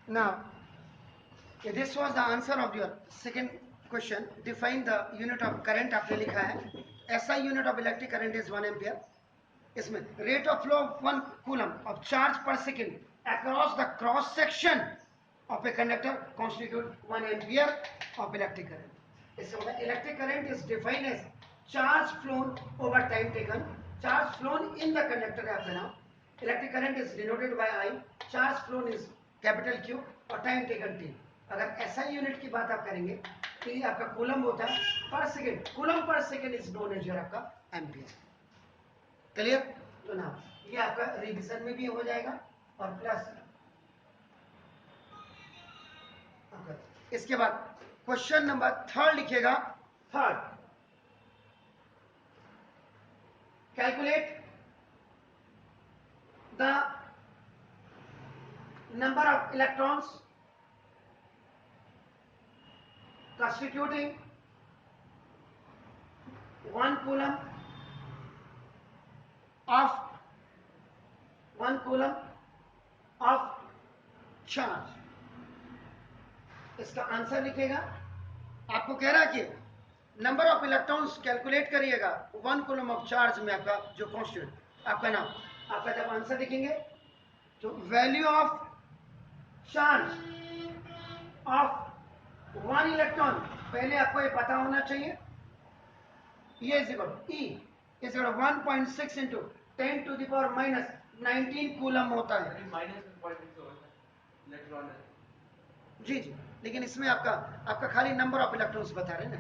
Now, this was the answer of your second question. Define the unit of current आपने लिखा है. SI unit of electric current is 1 ampere. इसमें rate of flow of 1 coulomb of charge per second across the cross section of a conductor constitute 1 ampere of electric current. इससे मतलब electric current is defined as charge flown over time taken. Charge flown in the conductor है आपका नाम. Electric current is denoted by I. Charge flown is capital Q और time taken T. अगर SI unit की बात आप करेंगे तो ये आपका कूलम होता है per second. Coulomb per second is known as your आपका एम्पियर. क्लियर? तो ना ये आपका रिवीजन में भी हो जाएगा और प्लस इसके बाद क्वेश्चन नंबर 3 लिखिएगा. Third, calculate the number of electrons constituting 1 coulomb of charge. इसका आंसर लिखेगा. आपको कह रहा है कि नंबर ऑफ इलेक्ट्रॉन्स कैलकुलेट करिएगा 1 कूलम ऑफ चार्ज में आपका जो कॉन्स्टिट्यूट आपका नाम. आपका जब आंसर लिखेंगे तो value of charge of 1 electron पहले आपको ये पता होना चाहिए. ये is equal E is equal 1.6 into 10 to the power minus 19 coulomb होता है. इलेक्ट्रॉन जी जी, लेकिन इसमें आपका खाली नंबर ऑफ इलेक्ट्रॉन्स बता रहे हैं ना,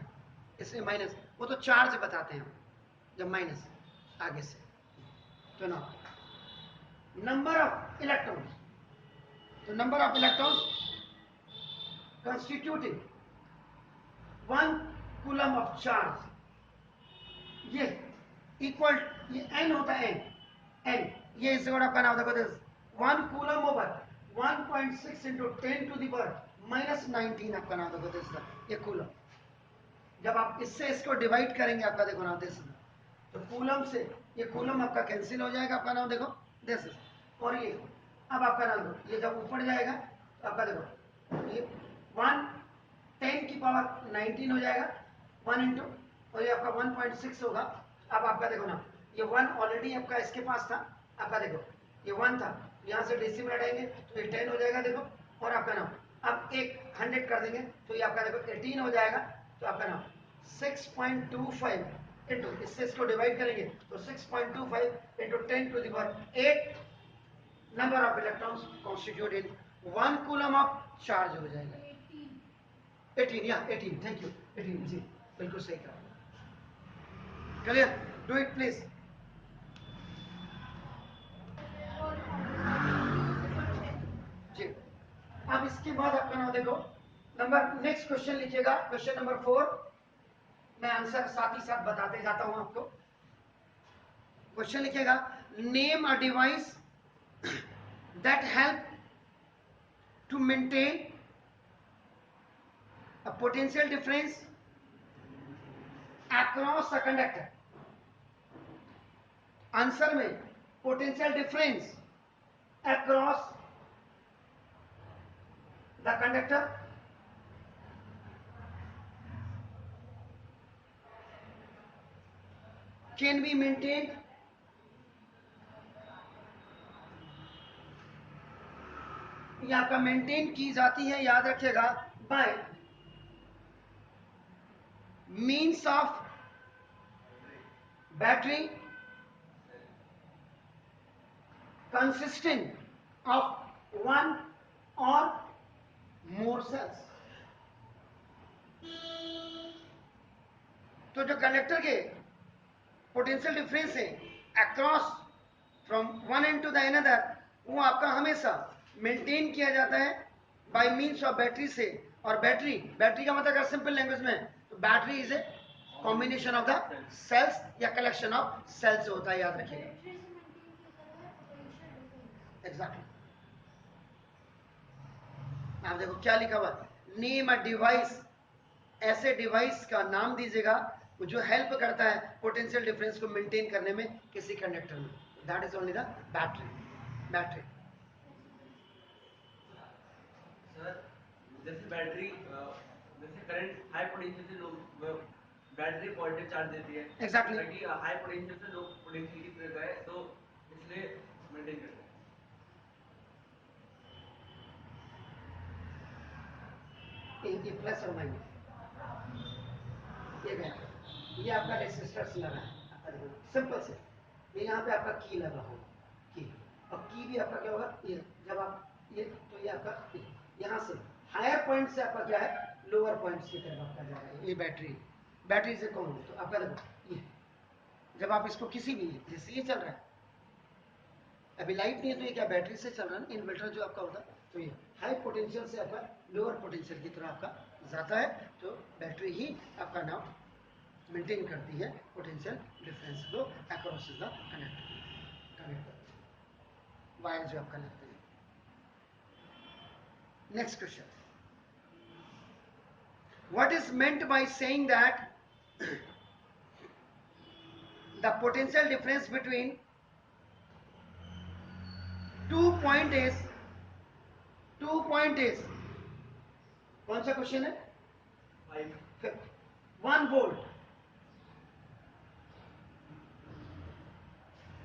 इसमें माइनस. वो तो चार्ज बताते हैं जब माइनस आगे से. तो ना नंबर ऑफ इलेक्ट्रॉन्स, तो number of electrons constituting 1 coulomb of charge, ये इक्वल, ये n होता है n ये इस जगह आपका नाम देखो 1 coulomb over 1.6 into 10 to the power minus 19 आपका नाम देखो इसका ये कूलम. जब आप इससे इसको डिवाइड करेंगे आपका देखो ना दिस, तो कूलम से ये कूलम आपका कैंसिल हो जाएगा. आपका नाम देखो दिस और ये अब आपका नाम देखो ये जब ऊपर जाएगा तो आपका देखो ये 10 की पावर 19 हो जाएगा 1 इंटू और ये आपका 1.6 होगा. अब आपका देखो ना ये 1 ऑलरेडी आपका इसके पास था. आपका देखो ये 1 था, यहाँ से डेसिमल हटाएंगे तो ये 10 हो जाएगा देखो. और आपका नाम अब एक 100 कर देंगे तो ये आपका देखो 18 हो जाएगा. तो आपका नाम 6.25 इंटू इससे इसको डिवाइड करेंगे तो 6.25 into 10 to the power 8 number of electrons constitute in 1 coulomb of charge हो जाएगा. 18 या 18 थैंक यू 18 जी बिल्कुल सही कहा. क्लियर? Do it please. जी अब इसके बाद आपका नाम देखो नंबर नेक्स्ट क्वेश्चन लिखिएगा. Question number 4. मैं आंसर साथ ही साथ बताते जाता हूं आपको. क्वेश्चन लिखिएगा name a device that help to maintain a potential difference across a conductor. Answer में potential difference across the conductor can be maintained ये आपका मेंटेन की जाती है, याद रखिएगा, bye means of battery consisting of 1 or more cells. तो जो कंडक्टर के पोटेंशियल डिफरेंस है across from one end to the another वो आपका हमेशा मेंटेन किया जाता है बाय मींस ऑफ बैटरी से. और बैटरी का मतलब अगर सिंपल लैंग्वेज में तो battery is a combination of the cells या कलेक्शन ऑफ सेल्स होता है, याद रखिएगा. एग्जैक्टली. आप देखो क्या लिखा हुआ, नेम अ डिवाइस, ऐसे डिवाइस का नाम दीजिएगा जो हेल्प करता है पोटेंशियल डिफरेंस को मेंटेन करने में किसी कंडक्टर में. That is only the battery. जैसे बैटरी जैसे करंट हाई पोटेंशियल से लो बैटरी पॉजिटिव चार्ज देती है एग्जैक्टली ताकि हाई पोटेंशियल से लो पोटेंशियल की तरफ जाए, तो इसलिए मेंटेन करते हैं। ये प्लस और माइनस, ये बैटरी, ये आपका रेसिस्टर्स लगा है, आपका देखो सिंपल से, ये यहाँ पे आपका की लगा होगा, की, और की भी आपका क्या होगा, ये जब आप ये, तो ये आपका यहाँ से हायर पॉइंट से आपका क्या है, लोअर पॉइंट्स की तरफ आपका जा रहा है, ये बैटरी से कौन, तो आपका देखो ये, जब आप इसको किसी भी, जैसे ये चल रहा है, अभी लाइट नहीं है तो ये क्या बैटरी से चल रहा है ना, इन्वर्टर जो आपका होता है, तो ये हाई पोटेंशियल से आपका लोअर पोटेंशियल की तरफ आपका जाता है, तो बैटरी ही आपका नाम मेंटेन करती है पोटेंशियल डिफरेंस को अक्रॉस द कनेक्टर वायर जो आप कनेक्ट हैं। Next question, what is meant by saying that the potential difference between 2 point is कौन सा क्वेश्चन है, 1 वोल्ट,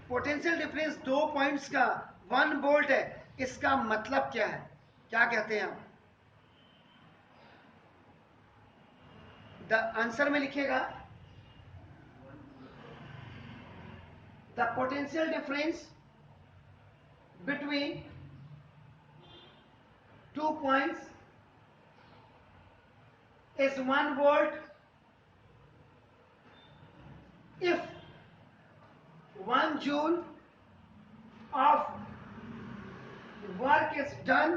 पोटेंशियल डिफरेंस 2 पॉइंट्स का 1 वोल्ट है, इसका मतलब क्या है, क्या कहते हैं आप, द आंसर में लिखिएगा, the potential difference between 2 points is 1 volt if 1 joule of work is done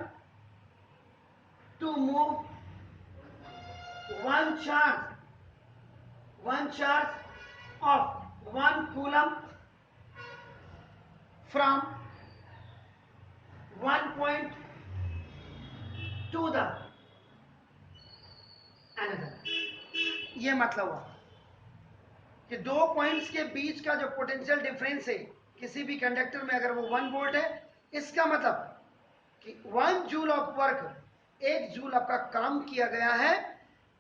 to move one charge of 1 coulomb from one point to the another। ये मतलब हुआ कि 2 पॉइंट्स के बीच का जो पोटेंशियल डिफरेंस है किसी भी कंडक्टर में, अगर वो 1 वोल्ट है, इसका मतलब कि 1 जूल ऑफ वर्क, 1 जूल आपका काम किया गया है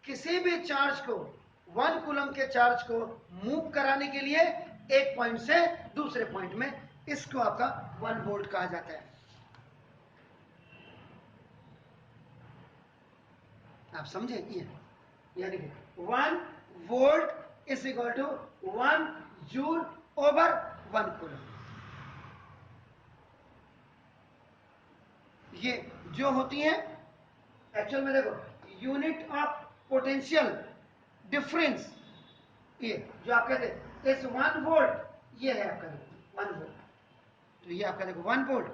किसी भी चार्ज को, 1 कूलम के चार्ज को मूव कराने के लिए एक पॉइंट से दूसरे पॉइंट में, इसको आपका 1 वोल्ट कहा जाता है। आप समझे, ये यानी कि 1 volt is equal to 1 joule over 1 coulomb. ये जो होती है एक्चुअल में, देखो यूनिट ऑफ पोटेंशियल डिफरेंस, ये जो आप कहते हैं इस 1 वोल्ट, ये है आपका 1 वोल्ट, तो ये आपका देखो 1 volt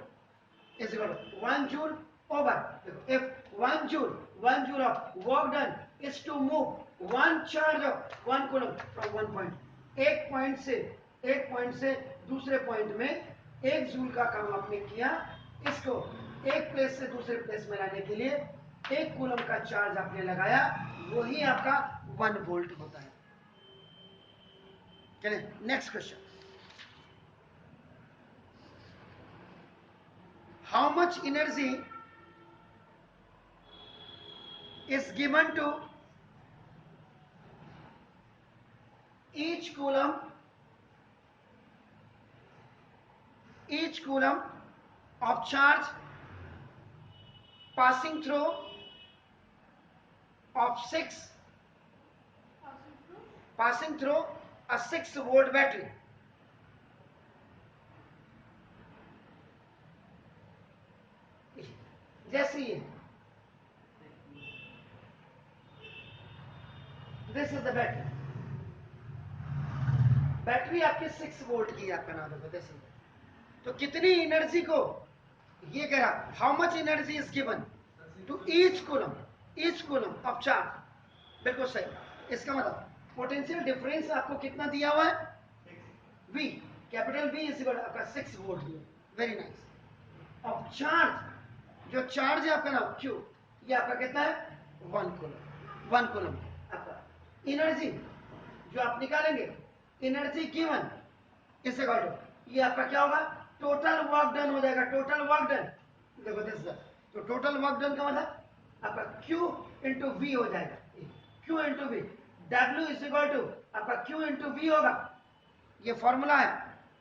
is equal to 1 joule over, देखो if 1 joule of work done is to move 1 charge of 1 coulomb from 1 point, एक पॉइंट से दूसरे पॉइंट में 1 जूल का काम आपने किया, इसको एक प्लेस से दूसरे प्लेस में लाने के लिए 1 कूलम का चार्ज आपने लगाया, वही आपका 1 वोल्ट होता है। चलिए next question, how much energy is given to each coulomb of charge passing through a 6 volt battery। जैसे ये दिस इज द बैटरी आपके 6 वोल्ट की आपका नाम है, दिस इज, तो कितनी एनर्जी को ये कह रहा, how much energy is given to each coulomb of charge, बिल्कुल सही, इसका मतलब पोटेंशियल डिफरेंस आपको कितना दिया हुआ है, V, capital V is equal आपका 6 वोल्ट दिया, वेरी नाइस, ऑफ चार्ज, जो चार्ज है आपका नाम Q, ये आपका कितना है 1 कूलम आपका, एनर्जी जो आप निकालेंगे, energy given is equal to, ये आपका क्या होगा, टोटल वर्क डन हो जाएगा, टोटल वर्क डन, देखो दिस, तो टोटल वर्क डन का मतलब आपका Q इंटू वी हो जाएगा, Q into V, W is equal to आपका Q इंटू वी होगा, ये फॉर्मूला है।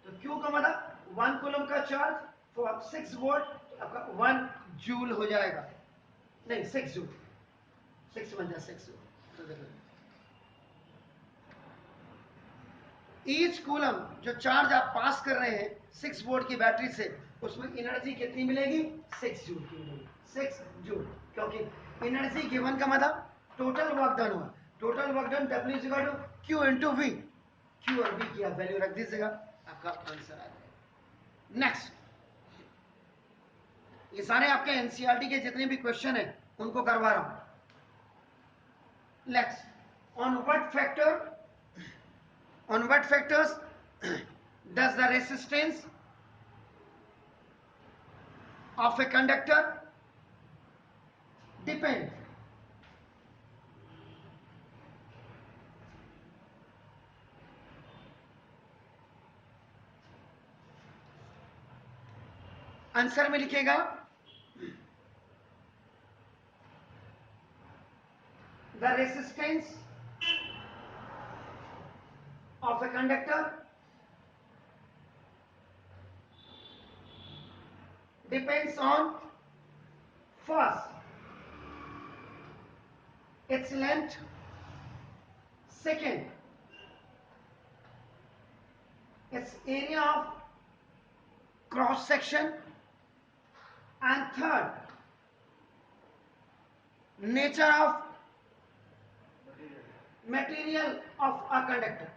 तो Q का मतलब 1 कूलम का चार्ज फॉर 6 वोल्ट, तो आपका 1 जूल हो जाएगा, नहीं 6 जूल, 6 बन जाए 6 जूल। तो देखो ईच कूलम जो चार्ज आप पास कर रहे हैं 6 वोल्ट की बैटरी से, उसमें एनर्जी कितनी मिलेगी, 6 जूल की मिलेगी, 6 जूल, क्योंकि एनर्जी गिवन का मतलब टोटल वर्क डन हुआ, total work done W is equal to Q into V, Q और V की आप वैल्यू रख दीजिएगा, आपका आंसर आ जाएगा। नेक्स्ट, ये सारे आपके एनसीईआरटी के जितने भी क्वेश्चन हैं उनको करवा रहा हूं। Next, on what factors does the resistance of a conductor depend? Answer में लिखिएगा the resistance of a conductor depends on first its length, second its area of cross section, and third nature of material of a conductor.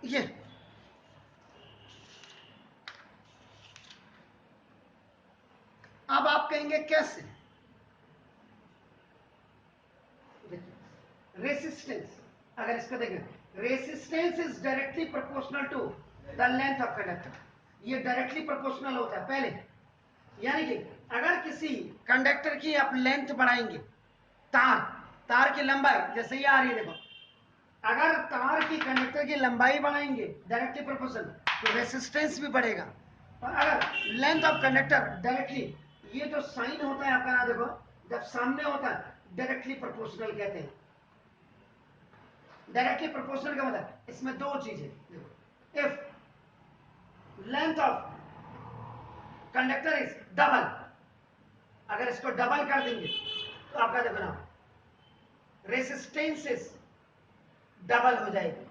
ये अब आप कहेंगे कैसे, resistance, अगर इसको देखें, resistance is directly proportional to the length of conductor, ये directly proportional होता है पहले, यानी कि अगर किसी कंडक्टर की आप लेंथ बढ़ाएंगे, तार की लंबाई जैसे ये आ रही है, देखो अगर तार की कंडक्टर की लंबाई बढ़ाएंगे डायरेक्टली प्रोपोर्शनल, तो रेसिस्टेंस भी बढ़ेगा, और अगर लेंथ ऑफ कंडक्टर डायरेक्टली, ये जो साइन होता है आपका ना, देखो जब सामने होता है डायरेक्टली प्रोपोर्शनल कहते हैं। डायरेक्टली प्रोपोर्शनल का मतलब इसमें दो चीजें, देखो if length of conductor is double, अगर इसको डबल कर देंगे तो आपका देखो ना रेसिस्टेंस इज डबल हो जाएगी।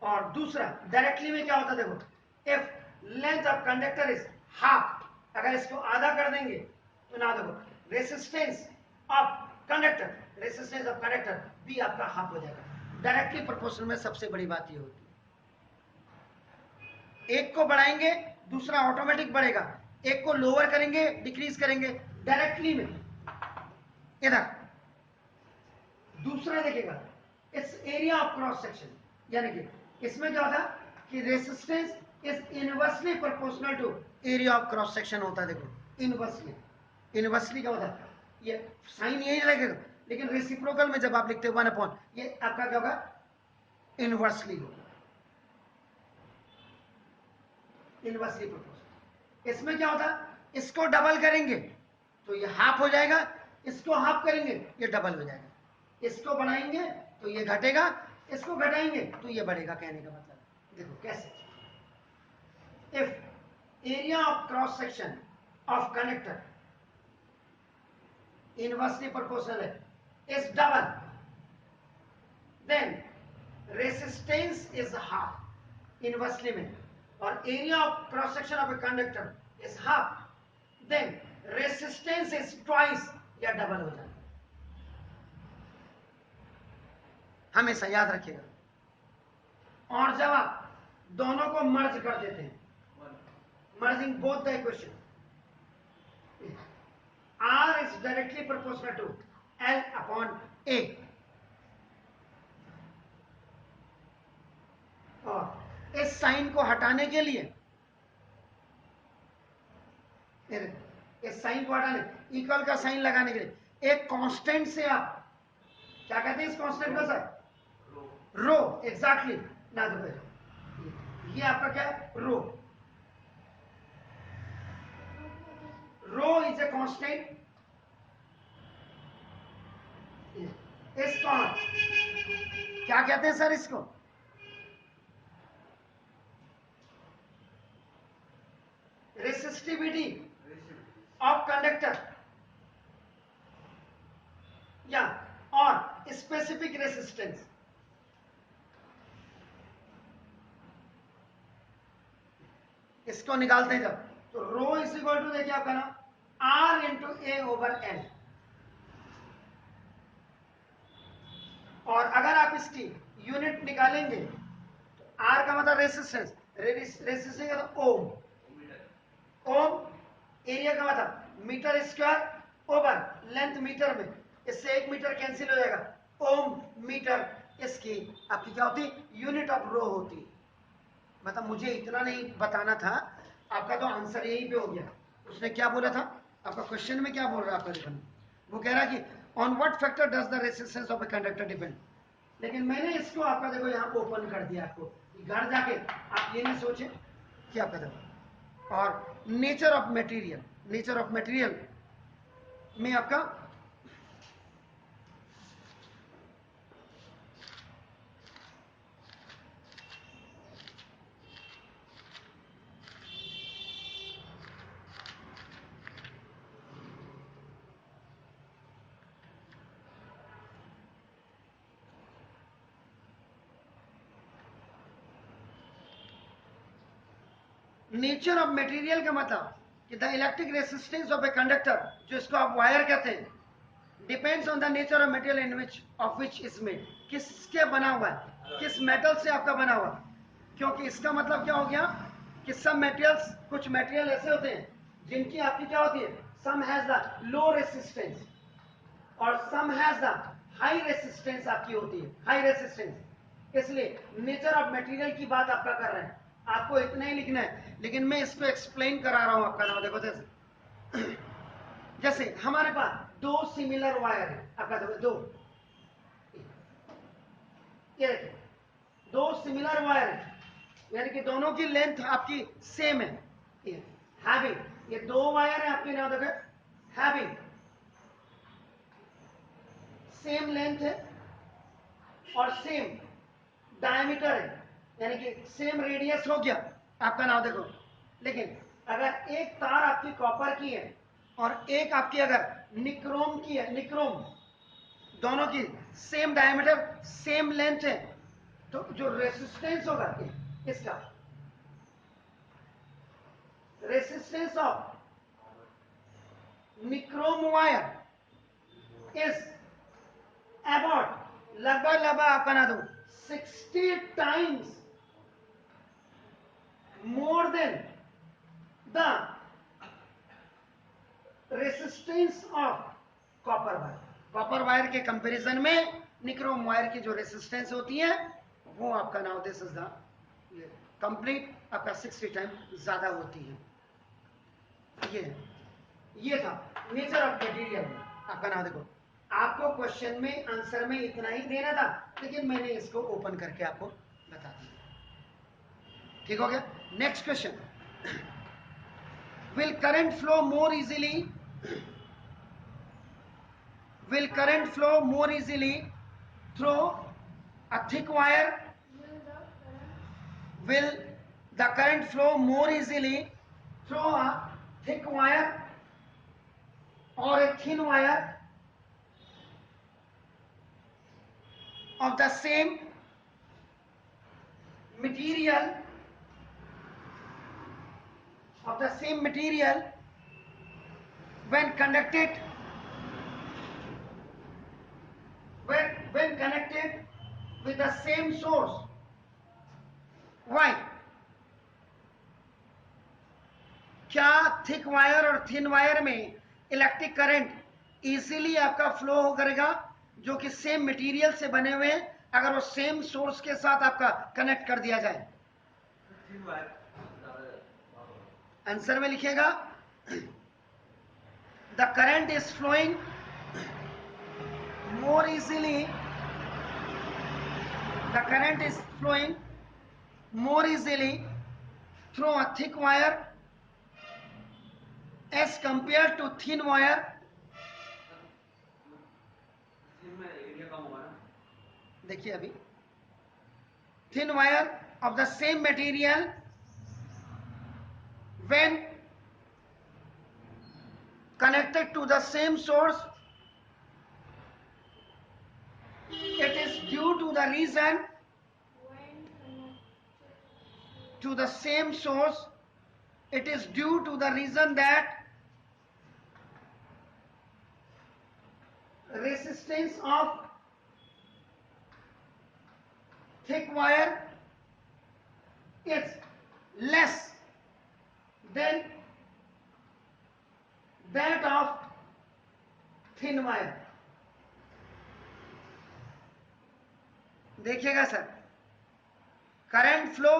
और दूसरा डायरेक्टली में क्या होता है, देखो if length of conductor is half, अगर इसको आधा कर देंगे तो ना देखो रेसिस्टेंस ऑफ कंडक्टर भी आपका हाफ हो जाएगा। डायरेक्टली प्रोपोर्शनल में सबसे बड़ी बात ये होती है, एक को बढ़ाएंगे दूसरा ऑटोमेटिक बढ़ेगा, एक को लोअर करेंगे डिक्रीज करेंगे। डायरेक्टली में इधर दूसरा देखेगा its area of cross section, यानी कि इसमें क्या होता है कि resistance is inversely proportional to area of cross section होता है। देखो इनवर्सली का मतलब ये साइन यही लगेगा, लेकिन रेसिप्रोकल में जब आप लिखते हो 1/, ये आपका क्या होगा, इनवर्सली होगा, इनवर्सली प्रोपोर्शनल। इसमें क्या होता है, इसको डबल करेंगे तो ये हाफ हो जाएगा, इसको हाफ करेंगे ये डबल हो जाएगा, इसको बढ़ाएंगे तो ये घटेगा, इसको घटाएंगे तो ये बढ़ेगा। कहने का मतलब देखो कैसे, if area of cross section of conductor inversely proportional है is double, then resistance is half inversely में, और area of cross section of a conductor is half, then resistance is twice या डबल हो जाएगा। हमेशा याद रखिएगा। और जब आप दोनों को मर्ज कर देते हैं, merging both the equation, R is directly proportional to L upon A, और इस साइन को हटाने के लिए, इस साइन को हटाने, इक्वल का साइन लगाने के लिए एक कांस्टेंट से आप क्या कहते हैं इस कांस्टेंट को सर, रो, एग्जैक्टली ना, देखो ये आपका क्या है, रो, कांस्टेंट इज कॉमन, क्या कहते हैं सर इसको? रेसिस्टिविटी ऑफ कंडक्टर या और स्पेसिफिक रेसिस्टेंस। इसको निकालते हैं जब, तो रो इज इक्वल टू देखिए आपका ना R into A over L. और अगर आप इसकी यूनिट निकालेंगे तो आर का मतलब रेसिस्टेंस, रेसिस्टेंस का ओम, ओम एरिया का मतलब metre square over length metre में, इससे 1 मीटर कैंसिल हो जाएगा। ओम मीटर इसकी आपकी क्या होती है? यूनिट ऑफ रो होती है। मतलब मुझे इतना नहीं बताना था, आपका तो आंसर यही पे हो गया। उसने क्या बोला था आपका क्वेश्चन में, क्या बोल रहा है आपका देखना, वो कह रहा है कि on what factor does the resistance of a conductor depend. लेकिन मैंने इसको आपका देखो यहाँ ओपन कर दिया आपको, घर जाके आप ये नहीं सोचे क्या आपका देखो। और nature of material, nature of material में आपका नेचर ऑफ मटेरियल का मतलब कि the electric resistance of a conductor, जो इसको आप वायर कहते हैं, depends on the nature of material in which of which is made, किसके बना हुआ है, किस मेटल से आपका बना हुआ। क्योंकि इसका मतलब क्या हो गया कि सब मेटेरियल्स, कुछ मेटेरियल ऐसे होते हैं जिनकी आपकी क्या होती है, सम हैज द लो रेसिस्टेंस और सम हैज द हाई रेसिस्टेंस आपकी होती है, हाई रेसिस्टेंस। इसलिए नेचर ऑफ मटेरियल की बात आपका कर रहे हैं, आपको इतना ही लिखना है। लेकिन मैं इसको एक्सप्लेन करा रहा हूं आपका नाम देखो। जैसे हमारे पास दो सिमिलर वायर है, आपका देखो दो, ये देखिए दो सिमिलर वायर है, यानी कि दोनों की लेंथ आपकी सेम है। हैविंग, ये दो वायर है आपके नाम देखो, हैविंग सेम लेंथ है और सेम डायमीटर है, यानी कि सेम रेडियस हो गया आपका नाम देखो। लेकिन अगर एक तार आपकी कॉपर की है और एक आपकी अगर निक्रोम की है, निक्रोम, दोनों की सेम डायमीटर सेम लेंथ है, तो जो रेसिस्टेंस होगा इसका, resistance of nichrome wire is about लगभग आपका ना दो 60 times more than the resistance of copper wire. Copper wire के कंपैरिजन में निक्रोम वायर की जो रेसिस्टेंस होती है वो आपका नाम दिस इज द कंप्लीट आपका 60 टाइम ज्यादा होती है। ये था नेचर ऑफ मटेरियल में आपका नाम देखो। आपको क्वेश्चन में आंसर में इतना ही देना था, लेकिन मैंने इसको ओपन करके आपको बता दिया। ठीक हो गया। Next question, will current flow more easily through a thick wire? Will the current flow more easily through a thick wire or a thin wire of the same material, when connected with the same source? Why? क्या thick wire और thin wire में electric current easily आपका flow हो करेगा, जो कि same material से बने हुए हैं, अगर वो सेम सोर्स के साथ आपका कनेक्ट कर दिया जाए? आंसर में लिखिएगा the current is flowing more easily, the current is flowing more easily through a thick wire as compared to thin wire. इसमें एरिया कम होगा ना. देखिए अभी thin wire of the same material when connected to the same source, it is due to the reason to the same source, it is due to the reason that resistance of thick wire is less than that of thin wire. देखिएगा sir, current flow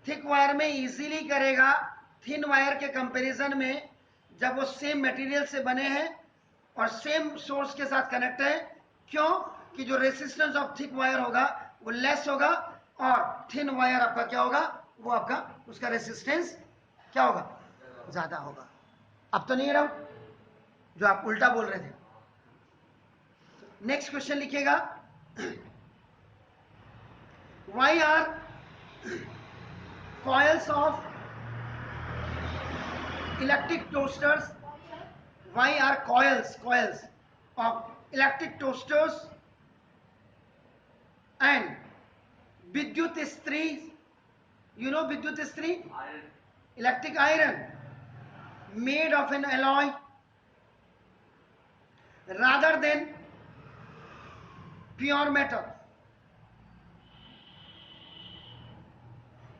thick wire में easily करेगा thin wire के comparison में जब वो same material से बने हैं और सेम सोर्स के साथ कनेक्ट है. क्यों? कि जो रेसिस्टेंस ऑफ थिक वायर होगा वो लेस होगा और थिन वायर आपका क्या होगा, वो आपका उसका रेसिस्टेंस क्या होगा, ज्यादा होगा. अब तो नहीं रहा जो आप उल्टा बोल रहे थे. नेक्स्ट क्वेश्चन लिखिएगा. Why are coils of electric toasters? Why are coils of electric toasters and Vidyut Istri? You know Vidyut Istri? Iron. Electric iron made of an alloy rather than pure metal.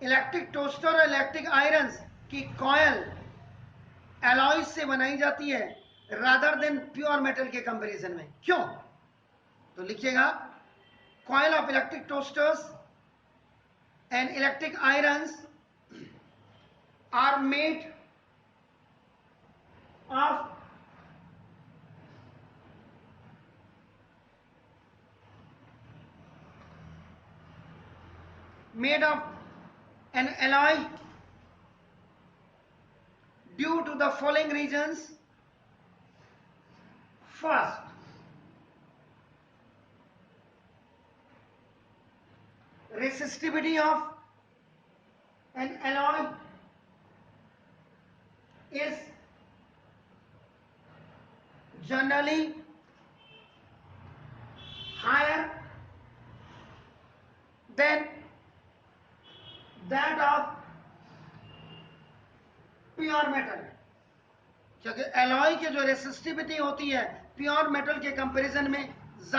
Electric toaster और electric iron की coil alloy से बनाई जाती है rather than pure metal के comparison में. क्यों? तो लिखिएगा coil of electric toasters and electric irons are made of an alloy due to the following reasons. First, resistivity of an alloy is generally higher than that of pure metal. क्योंकि alloy की जो resistivity होती है pure metal के comparison में